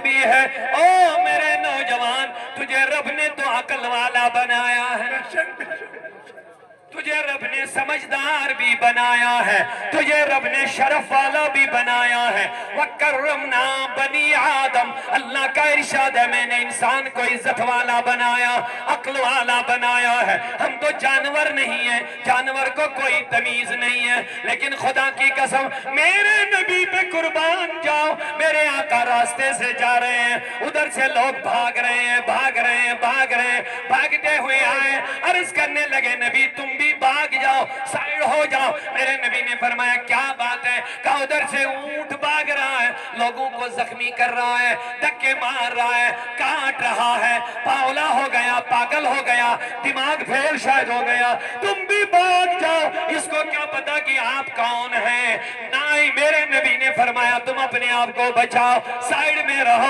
بھی ہے۔ او میرے نوجوان، تجھے رب نے تو عقل والا بنایا ہے، تجھے رب نے سمجھدار بھی بنایا ہے، تجھے رب نے شرف والا بھی بنایا ہے۔ وَكَرَّمْنَا بَنِي آدم، اللہ کا ارشاد ہے میں نے انسان کو عزت والا بنایا، عقل والا بنایا ہے۔ ہم تو جانور نہیں ہیں، جانور کو کوئی تمیز نہیں ہے، لیکن خدا کی قسم میرے نبی پہ قربان جاؤ، میرے آقا راستے سے جا رہے ہیں، ادھر سے لوگ بھاگ رہے ہیں، بھاگ رہے ہیں، بھاگ رہے ہیں، بھاگتے ہوئے آئے، عرض کرنے لگے نبی تم بھی بھاگ جاؤ، سائیڈ ہو جاؤ۔ میرے نبی نے فرمایا کیا بات ہے؟ کہا ادھر سے اونٹ بھاگ رہا ہے، لوگوں کو زخمی کر رہا ہے، دھکے مار رہا ہے، کاٹ رہا ہے، پاولا ہو گیا، پاگل ہو گیا، دماغ پھیل شاید ہو گیا، تم بھی بھاگ جاؤ، اس کو کیا پتا کہ آپ کون ہیں؟ نہیں، میرے نبی نے فرمایا تم اپنے آپ کو بچاؤ، سائیڈ میں رہو۔